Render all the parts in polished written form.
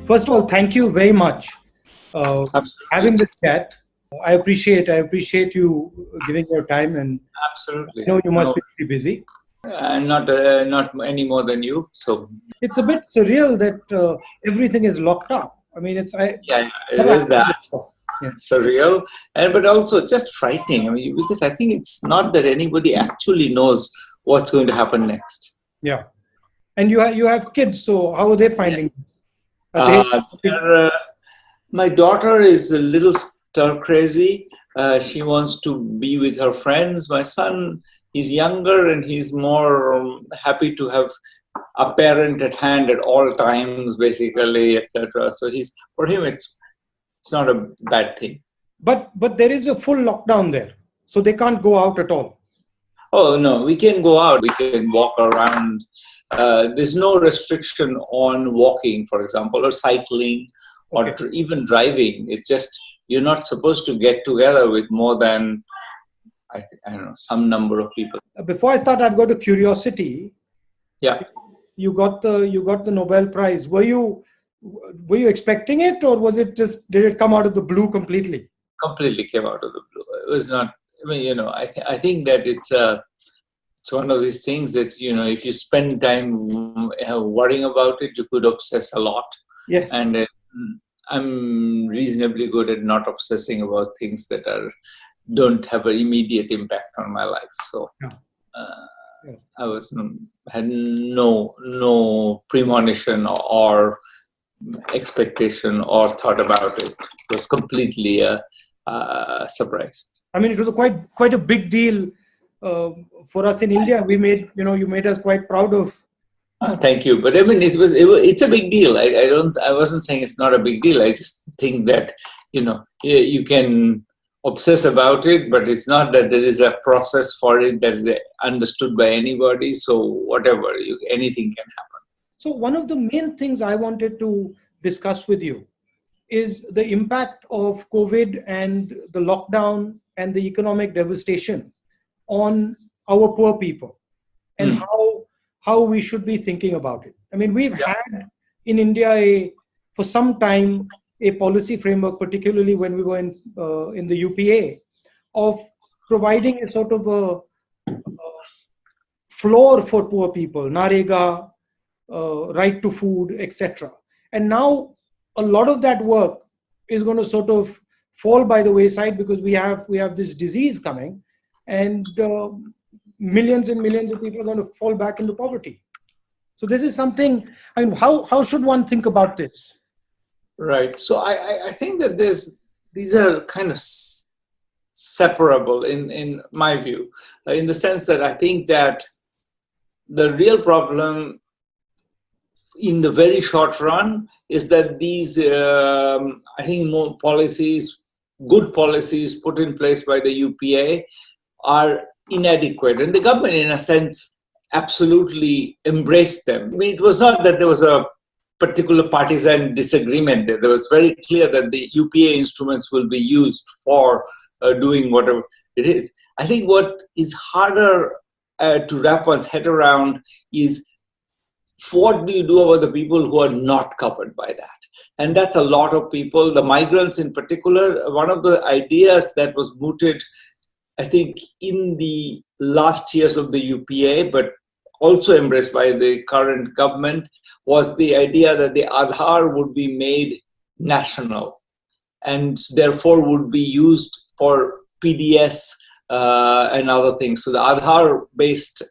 First of all, thank you very much having Absolutely. this chat. I appreciate you giving your time, and Absolutely. I know you must No, be pretty busy. not any more than you. So It's a bit surreal that everything is locked up. I mean, I yeah, it never is happened that. before. Yeah. It's surreal, and but also just frightening. I mean, because I think it's not that anybody actually knows what's going to happen next. Yeah. And you have kids, so how are they Yes. finding this? Are they? My daughter is a little stir crazy. She wants to be with her friends. My son, he's younger and he's more happy to have a parent at hand at all times, basically, etc. So for him, it's not a bad thing. But there is a full lockdown there, so they can't go out at all. Oh no, we can go out. We can walk around. There's no restriction on walking, for example, or cycling, or Okay. even driving. It's just you're not supposed to get together with more than I don't know, some number of people. Before I start, I've got a curiosity. Yeah, You got the Nobel Prize. Were you expecting it, or did it come out of the blue completely? completely came out of the blue. It was not. I mean, I think that it's one of these things that if you spend time worrying about it, you could obsess a lot. Yes. And I'm reasonably good at not obsessing about things that don't have an immediate impact on my life. So Yeah. I had no premonition or expectation or thought about it. It was completely a surprise. I mean, it was quite a big deal for us in India. You made us quite proud of. Thank you, but I mean, it's a big deal. I wasn't saying it's not a big deal. I just think that you can obsess about it, but it's not that there is a process for it that is understood by anybody. So whatever, anything can happen. So one of the main things I wanted to discuss with you is the impact of COVID and the lockdown and the economic devastation on our poor people, and how we should be thinking about it. I mean, we've had in India for some time a policy framework, particularly when we were in the UPA, of providing a sort of a floor for poor people, Narega, right to food, etc. And now a lot of that work is going to sort of fall by the wayside because we have this disease coming, and millions and millions of people are going to fall back into poverty. So this is something. I mean, how should one think about this? Right. So I think that these are kind of separable in my view, in the sense that I think that the real problem in the very short run is that these, I think, more good policies put in place by the UPA are inadequate. And the government, in a sense, absolutely embraced them. I mean, it was not that there was a particular partisan disagreement there. There was very clear that the UPA instruments will be used for doing whatever it is. I think what is harder to wrap one's head around is what do you do about the people who are not covered by that? And that's a lot of people, the migrants in particular. One of the ideas that was mooted, I think, in the last years of the UPA, but also embraced by the current government, was the idea that the Aadhaar would be made national and therefore would be used for PDS and other things. So the Aadhaar-based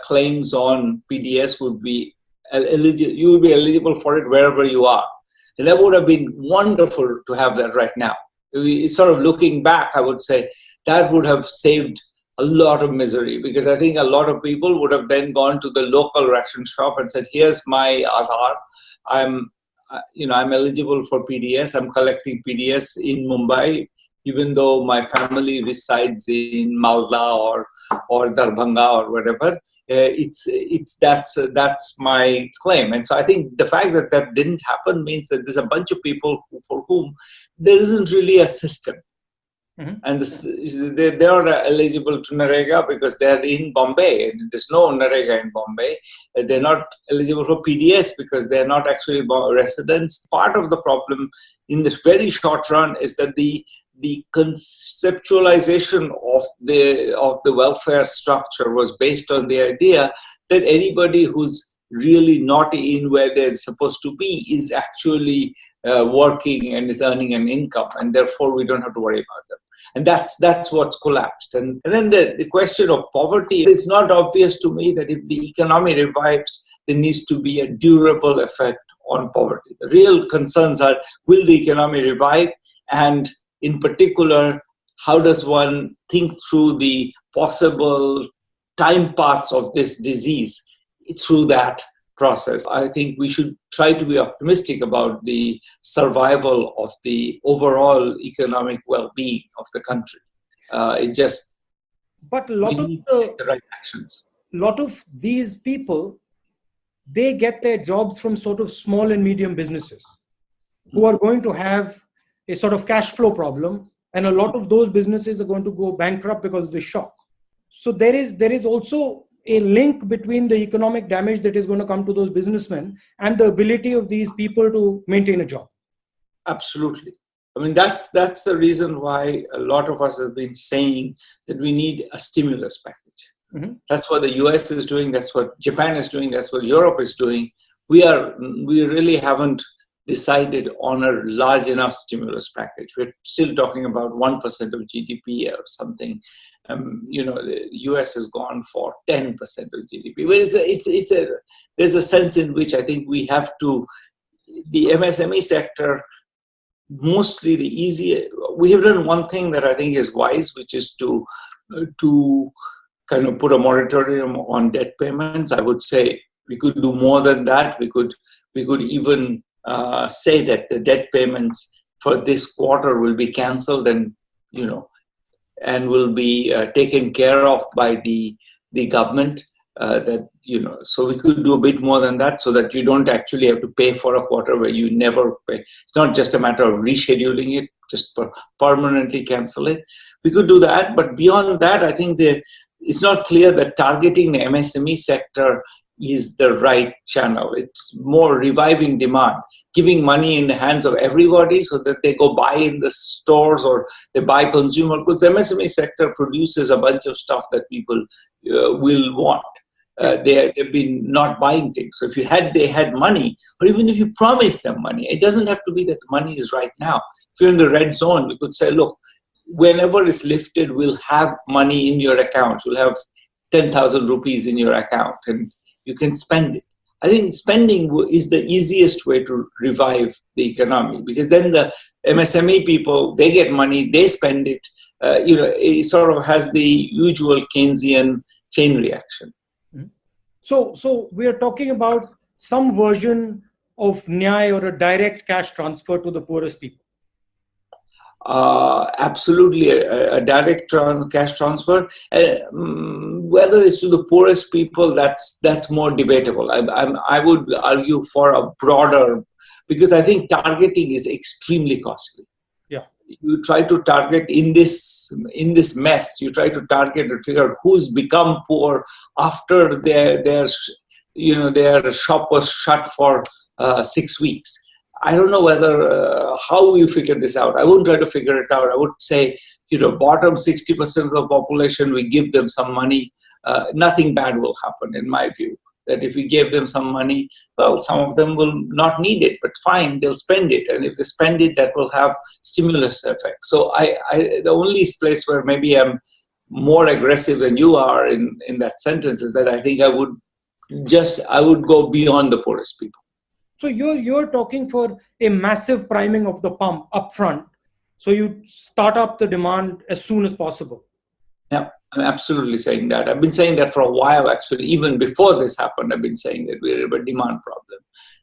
claims on PDS would be you would be eligible for it wherever you are. And that would have been wonderful to have that right now. Sort of looking back, I would say that would have saved a lot of misery, because I think a lot of people would have then gone to the local ration shop and said, here's my Aadhaar. I'm eligible for PDS. I'm collecting PDS in Mumbai, even though my family resides in Malda or Darbhanga or whatever. That's my claim. And so I think the fact that that didn't happen means that there's a bunch of people for whom there isn't really a system. Mhm. And they are eligible to Narega because they are in Bombay, and there's no Narega in Bombay. They're not eligible for PDS because they're not actually residents. Part of the problem in the very short run is that the conceptualization of the welfare structure was based on the idea that anybody who's really not in where they're supposed to be is actually working and is earning an income, and therefore we don't have to worry about them. And that's what's collapsed. And then the question of poverty, it's not obvious to me that if the economy revives, there needs to be a durable effect on poverty. The real concerns are, will the economy revive? And in particular, how does one think through the possible time paths of this disease through that process? I think we should try to be optimistic about the survival of the overall economic well-being of the country. But We need to take the right actions. lot of these people, they get their jobs from sort of small and medium businesses who are going to have a sort of cash flow problem, and a lot of those businesses are going to go bankrupt because of the shock. So there is also a link between the economic damage that is going to come to those businessmen and the ability of these people to maintain a job. Absolutely. I mean, that's the reason why a lot of us have been saying that we need a stimulus package. Mm-hmm. That's what the US is doing. That's what Japan is doing. That's what Europe is doing. We really haven't decided on a large enough stimulus package. We're still talking about 1% of GDP or something. The US has gone for 10% of GDP. But there's a sense in which I think we have to, the MSME sector, mostly the easier. We have done one thing that I think is wise, which is to kind of put a moratorium on debt payments. I would say we could do more than that. We could even say that the debt payments for this quarter will be cancelled and will be taken care of by the government. So we could do a bit more than that, so that you don't actually have to pay for a quarter where you never pay. It's not just a matter of rescheduling it, just permanently cancel it. We could do that, but beyond that, I think it's not clear that targeting the MSME sector is the right channel. It's more reviving demand, giving money in the hands of everybody so that they go buy in the stores or they buy consumer goods. The MSME sector produces a bunch of stuff that people will want. They've been not buying things. So if they had money, or even if you promise them money, it doesn't have to be that money is right now. If you're in the red zone, you could say, look, whenever it's lifted, we'll have money in your account. You'll have 10,000 rupees in your account and you can spend it. I think spending is the easiest way to revive the economy, because then the MSME people, they get money, they spend it. It sort of has the usual Keynesian chain reaction. So we are talking about some version of Nyay, or a direct cash transfer to the poorest people. Absolutely, a direct cash transfer. Whether it's to the poorest people, that's more debatable. I would argue for a broader, because I think targeting is extremely costly. Yeah, you try to target in this mess. You try to target and figure out who's become poor after their shop was shut for 6 weeks. I don't know how you figure this out. I wouldn't try to figure it out. I would say, bottom 60% of the population, we give them some money. Nothing bad will happen, in my view. That if we gave them some money, well, some of them will not need it, but fine, they'll spend it. And if they spend it, that will have stimulus effect. So the only place where maybe I'm more aggressive than you are in that sentence is that I think I would go beyond the poorest people. So you're talking for a massive priming of the pump upfront. So you start up the demand as soon as possible. Yeah, I'm absolutely saying that. I've been saying that for a while, actually. Even before this happened, I've been saying that we have a demand problem.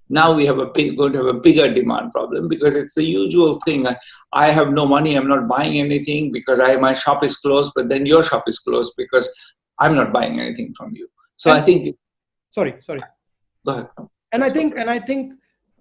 Now we have going to have a bigger demand problem, because it's the usual thing. I have no money. I'm not buying anything because my shop is closed, but then your shop is closed because I'm not buying anything from you. So I think. Sorry. Go ahead. And I think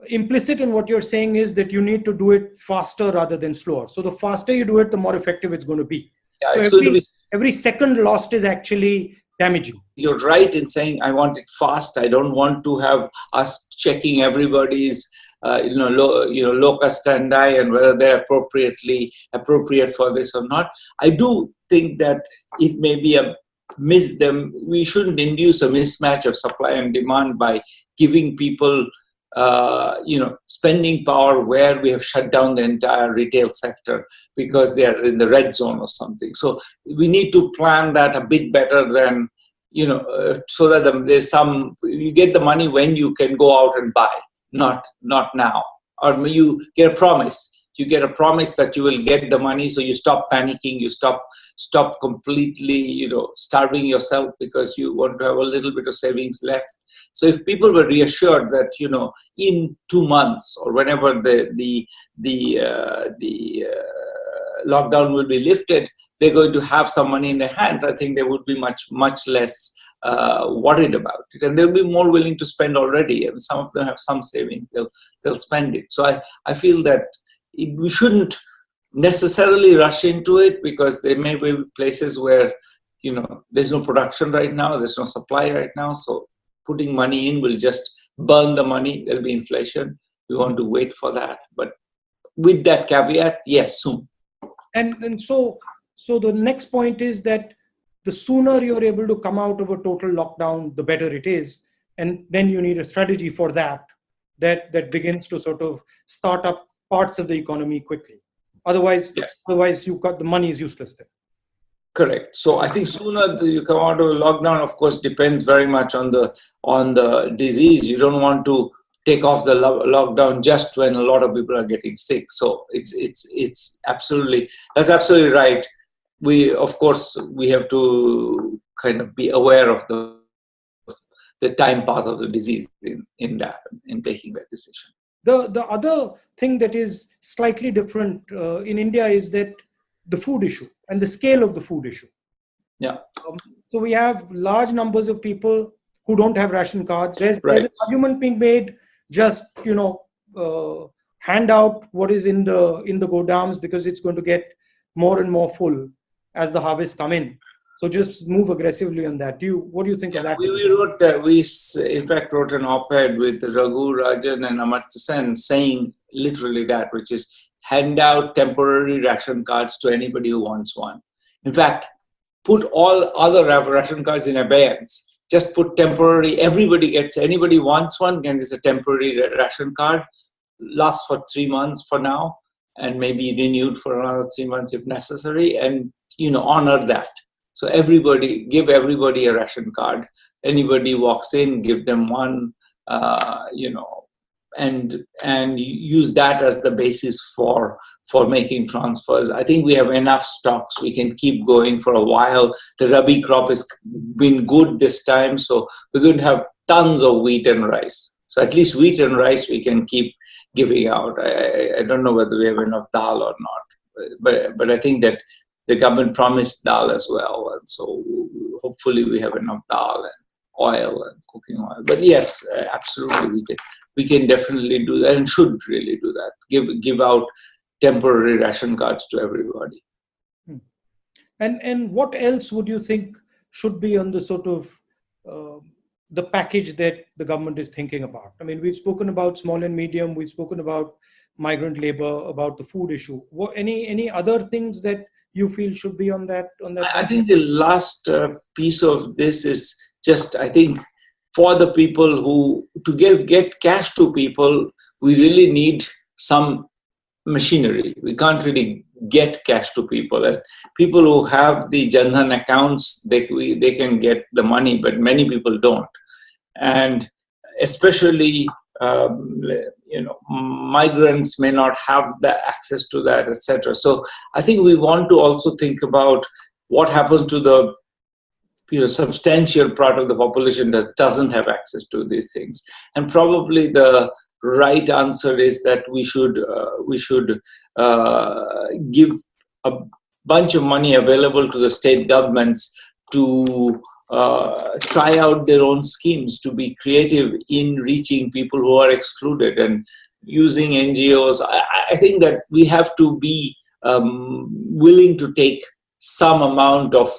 implicit in what you're saying is that you need to do it faster rather than slower. So the faster you do it, the more effective it's going to be. Yeah, So it's going to be. every second lost is actually damaging. You're right in saying I want it fast. I don't want to have us checking everybody's locus standi and whether they're appropriate for this or not. I do think that it may be we shouldn't induce a mismatch of supply and demand by giving people spending power where we have shut down the entire retail sector because they are in the red zone or something. So we need to plan that a bit better than, so that there's you get the money when you can go out and buy, not now. Or you get a promise. You get a promise that you will get the money, so you stop panicking, you stop completely, starving yourself because you want to have a little bit of savings left. So if people were reassured that, in 2 months or whenever the lockdown will be lifted, they're going to have some money in their hands, I think they would be much less worried about it, and they'll be more willing to spend already. And some of them have some savings; they'll spend it. So I feel that we shouldn't necessarily rush into it, because there may be places where there's no production right now, there's no supply right now. So putting money in will just burn the money. There'll be inflation. We want to wait for that, but with that caveat, yes, soon. And so the next point is that the sooner you're able to come out of a total lockdown, the better it is. And then you need a strategy for that begins to sort of start up parts of the economy quickly. Otherwise, you've got the money is useless then. Correct. So I think sooner you come out of a lockdown, of course, depends very much on the disease. You don't want to take off the lockdown just when a lot of people are getting sick. So it's absolutely, that's absolutely right. We have to kind of be aware of the time path of the disease in taking that decision. The other thing that is slightly different in India is that the food issue and the scale of the food issue. Yeah. So we have large numbers of people who don't have ration cards. There's an argument being made, just hand out what is in the godams, because it's going to get more and more full as the harvests come in. So just move aggressively on that. What do you think of that? We in fact wrote an op-ed with Raghu, Rajan and Amartya Sen saying literally that, which is hand out temporary ration cards to anybody who wants one. In fact, put all other ration cards in abeyance. Just put temporary, anybody wants one, and it's a temporary ration card, lasts for 3 months for now, and maybe renewed for another 3 months if necessary, and honor that. So give everybody a ration card. Anybody walks in, give them one, and use that as the basis for making transfers. I think we have enough stocks. We can keep going for a while. The Rabi crop has been good this time, so we're going to have tons of wheat and rice. So at least wheat and rice we can keep giving out. I don't know whether we have enough dal or not, but I think that the government promised dal as well, and so hopefully we have enough dal and oil and cooking oil. But yes, absolutely, we can definitely do that and should really do that. Give out temporary ration cards to everybody. And what else would you think should be on the sort of the package that the government is thinking about? I mean, we've spoken about small and medium. We've spoken about migrant labor, about the food issue. Any other things that you feel should be on that? I think the last piece of this is just, I think, for the people who, to get cash to people, we really need some machinery. We can't really get cash to people. And people who have the Jan Dhan accounts, they can get the money, but many people don't. And especially, migrants may not have the access to that, etc. So I think we want to also think about what happens to the substantial part of the population that doesn't have access to these things. And probably the right answer is that we should give a bunch of money available to the state governments to try out their own schemes, to be creative in reaching people who are excluded and using NGOs. I think that we have to be willing to take some amount of,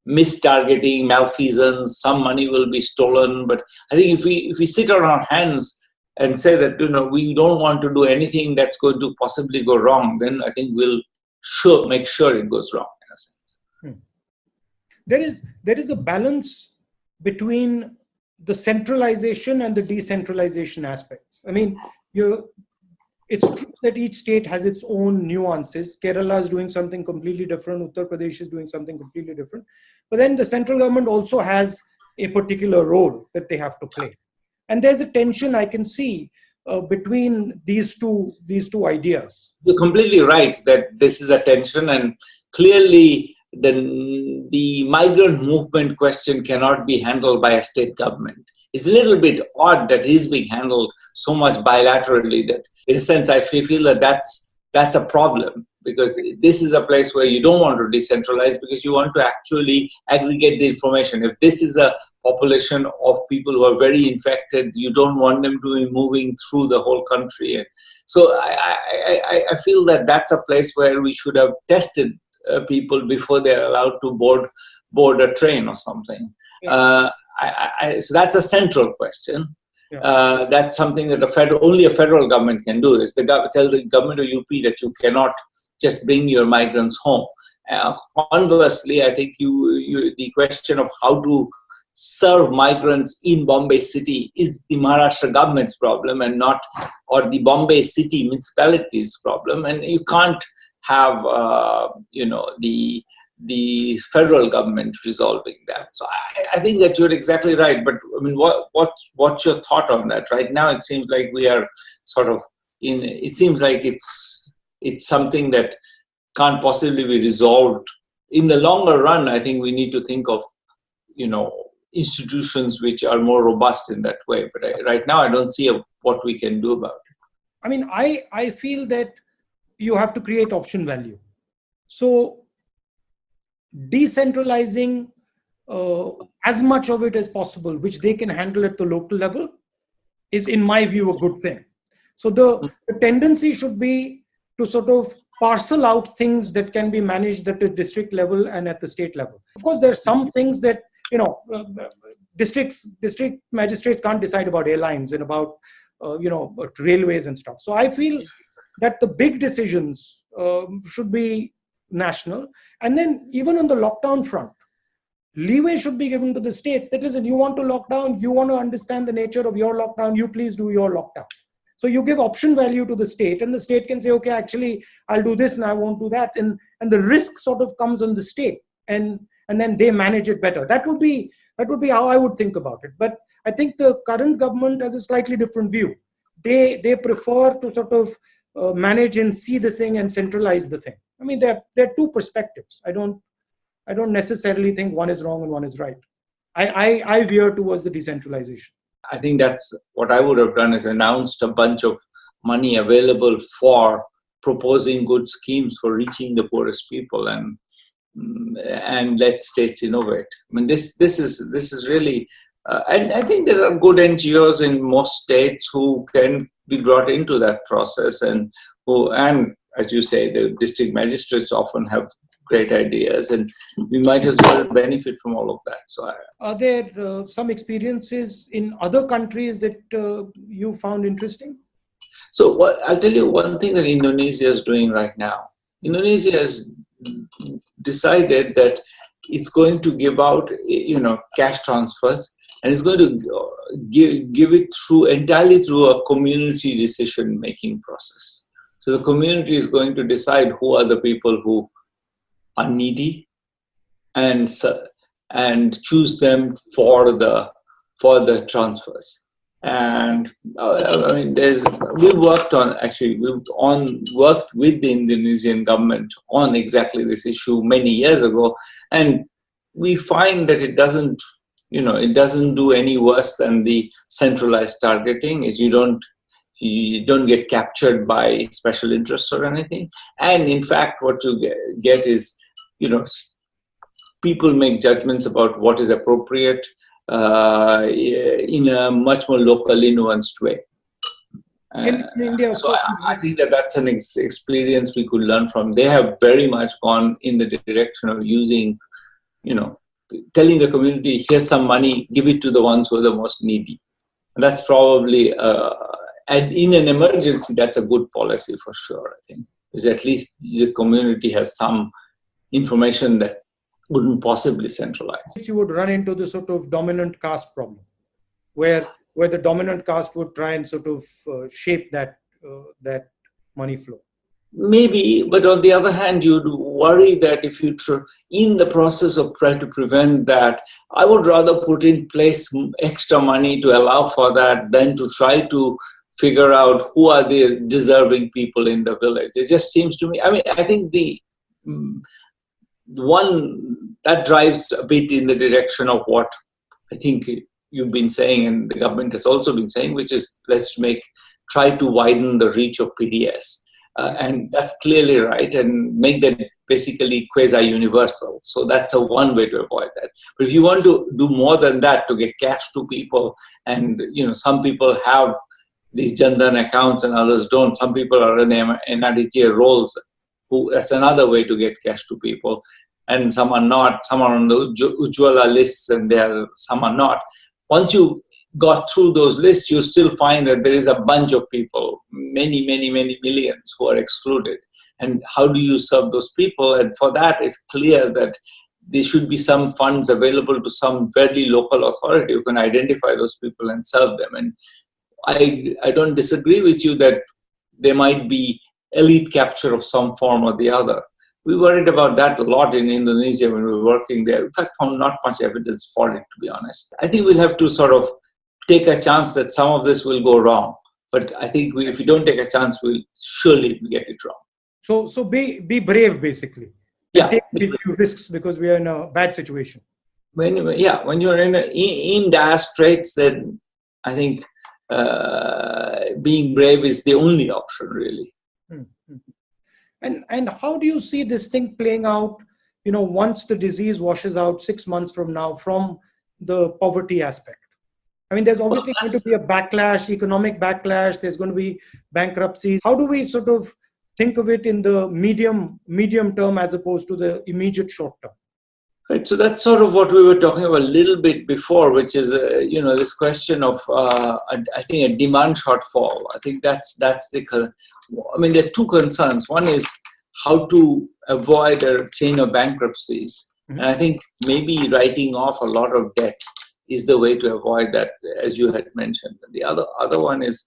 mistargeting, malfeasance. Some money will be stolen, but I think if we sit on our hands and say that we don't want to do anything that's going to possibly go wrong, then I think we'll make sure it goes wrong in a sense. There is a balance between the centralization and the decentralization aspects. I mean, it's true that each state has its own nuances. Kerala is doing something completely different. Uttar Pradesh is doing something completely different. But then the central government also has a particular role that they have to play. And there's a tension I can see between these two ideas. You're completely right that this is a tension, and clearly the migrant movement question cannot be handled by a state government. It's a little bit odd that it's being handled so much bilaterally, that in a sense I feel that that's a problem, because this is a place where you don't want to decentralize, because you want to actually aggregate the information. If this is a population of people who are very infected, you don't want them to be moving through the whole country. And so I feel that that's a place where we should have tested people before they're allowed to board a train or something. Yeah. So that's a central question. Yeah. That's something that only a federal government can do. Is tell the government of UP that you cannot just bring your migrants home. Conversely, I think the question of how to serve migrants in Bombay city is the Maharashtra government's problem, and not, or the Bombay city municipality's problem. And you can't have the federal government resolving that. So I think that you're exactly right. But I mean, what's your thought on that? Right now, it seems like we are sort of it seems like it's something that can't possibly be resolved. In the longer run, I think we need to think of, institutions which are more robust in that way. But right now, I don't see what we can do about it. I mean, I feel that you have to create option value. So decentralizing as much of it as possible, which they can handle at the local level, is, in my view, a good thing. So the tendency should be to sort of parcel out things that can be managed at the district level and at the state level. Of course, there are some things that, district magistrates can't decide about airlines and about, railways and stuff. So I feel that the big decisions should be national. And then even on the lockdown front, leeway should be given to the states. That is, if you want to lock down, you want to understand the nature of your lockdown, you please do your lockdown. So you give option value to the state, and the state can say, okay, actually, I'll do this and I won't do that. And the risk sort of comes on the state, and then they manage it better. That would be how I would think about it. But I think the current government has a slightly different view. They prefer to sort of manage and see the thing and centralize the thing. I mean, there are two perspectives. I don't necessarily think one is wrong and one is right. I veer towards the decentralization. I think that's what I would have done, is announced a bunch of money available for proposing good schemes for reaching the poorest people, and let states innovate. I mean, this is really, and I think there are good NGOs in most states who can be brought into that process, and as you say, the district magistrates often have great ideas, and we might as well benefit from all of that. So, are there some experiences in other countries that you found interesting? So, I'll tell you one thing that Indonesia is doing right now. Indonesia has decided that it's going to give out, cash transfers, and it's going to give it entirely through a community decision-making process. So the community is going to decide who are the people who are needy, and choose them for the transfers. And I mean, we've worked with the Indonesian government on exactly this issue many years ago, and we find that it doesn't do any worse than the centralized targeting. Is you don't get captured by special interests or anything, and in fact, what you get is people make judgments about what is appropriate in a much more locally nuanced way. In India, of So course, I think that that's an experience we could learn from. They have very much gone in the direction of using, telling the community, here's some money, give it to the ones who are the most needy. And that's probably, and in an emergency, that's a good policy for sure, I think. Because at least the community has some information that wouldn't possibly centralize. you would run into the sort of dominant caste problem, where the dominant caste would try and sort of shape that money flow. Maybe, but on the other hand, you'd worry that if you in the process of trying to prevent that, I would rather put in place extra money to allow for that than to try to figure out who are the deserving people in the village. It just seems to me, I think the one that drives a bit in the direction of what I think you've been saying and the government has also been saying, which is try to widen the reach of PDS. And that's clearly right, and make them basically quasi-universal. So that's one way to avoid that. But if you want to do more than that, to get cash to people, and some people have these Jandan accounts and others don't. Some people are in NRDGA roles, that's another way to get cash to people. And some are not. Some are on the Ujjwala lists, and some are not. Once you got through those lists, you still find that there is a bunch of people, many, many, many millions who are excluded. And how do you serve those people? And for that, it's clear that there should be some funds available to some very local authority who can identify those people and serve them. And I don't disagree with you that there might be elite capture of some form or the other. We worried about that a lot in Indonesia when we were working there. In fact, found not much evidence for it, to be honest. I think we'll have to sort of take a chance that some of this will go wrong. But I think if we don't take a chance, we'll surely get it wrong. So be brave, basically. Yeah. Take risks because we are in a bad situation. When you're in dire straits, then I think being brave is the only option, really. Mm-hmm. And how do you see this thing playing out, once the disease washes out 6 months from now, from the poverty aspect? There's obviously going to be a backlash, economic backlash. There's going to be bankruptcies. How do we sort of think of it in the medium term as opposed to the immediate short term? Right. So that's sort of what we were talking about a little bit before, which is, this question of, I think, a demand shortfall. I think that's there are two concerns. One is how to avoid a chain of bankruptcies. Mm-hmm. And I think maybe writing off a lot of debt is the way to avoid that, as you had mentioned. The other one is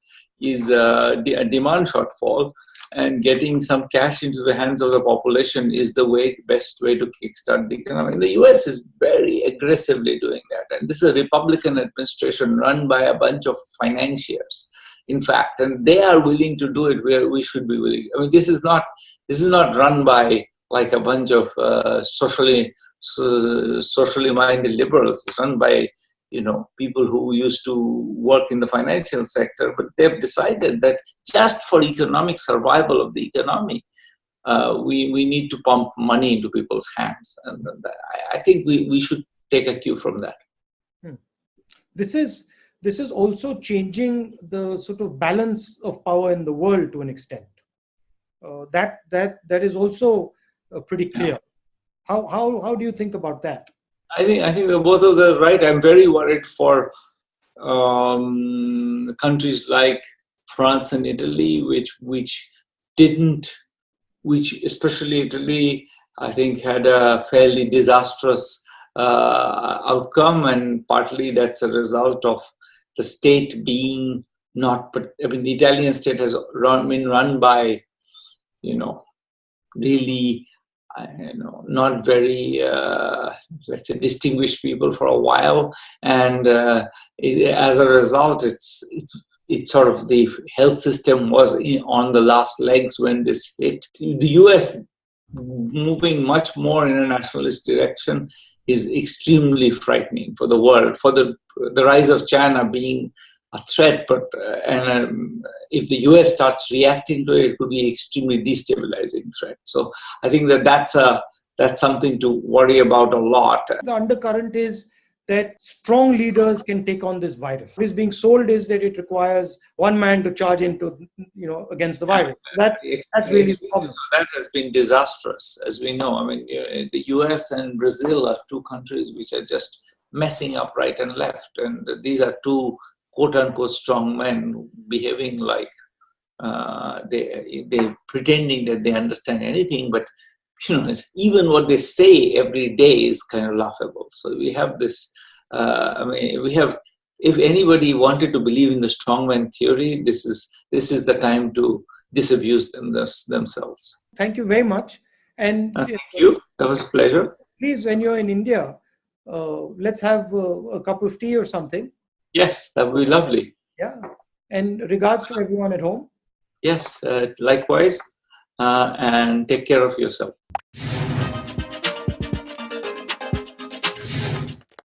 a demand shortfall, and getting some cash into the hands of the population is the best way to kickstart the economy. The US is very aggressively doing that, and this is a Republican administration run by a bunch of financiers, in fact, and they are willing to do it where we should be willing. This is not run by like a bunch of socially minded liberals. It's run by people who used to work in the financial sector, but they've decided that just for economic survival of the economy, we need to pump money into people's hands. And I think we should take a cue from that. This is also changing the sort of balance of power in the world to an extent. That is also pretty clear. Yeah. How do you think about that? I think that both of them are right. I'm very worried for countries like France and Italy, which especially Italy, I think, had a fairly disastrous outcome, and partly that's a result of the state being the Italian state has been run by, really, not very, let's say, distinguished people for a while, and as a result, it's sort of the health system was on the last legs when this hit. The US moving much more in a nationalist direction is extremely frightening for the world, for the rise of China being a threat, but if the US starts reacting to it, it could be an extremely destabilizing threat. So I think that's that's something to worry about a lot. The undercurrent is that strong leaders can take on this virus. What is being sold is that it requires one man to charge into, against the virus. That's really the problem. That has been disastrous, as we know. I mean, the US and Brazil are two countries which are just messing up right and left. And these are two quote unquote strong men behaving like they pretending that they understand anything, but even what they say every day is kind of laughable. So we have this, if anybody wanted to believe in the strongman theory, this is the time to disabuse themselves. Thank you very much. And thank you. That was a pleasure. Please, when you're in India, let's have a cup of tea or something. Yes, that would be lovely. Yeah. And regards to everyone at home. Yes, likewise. And take care of yourself.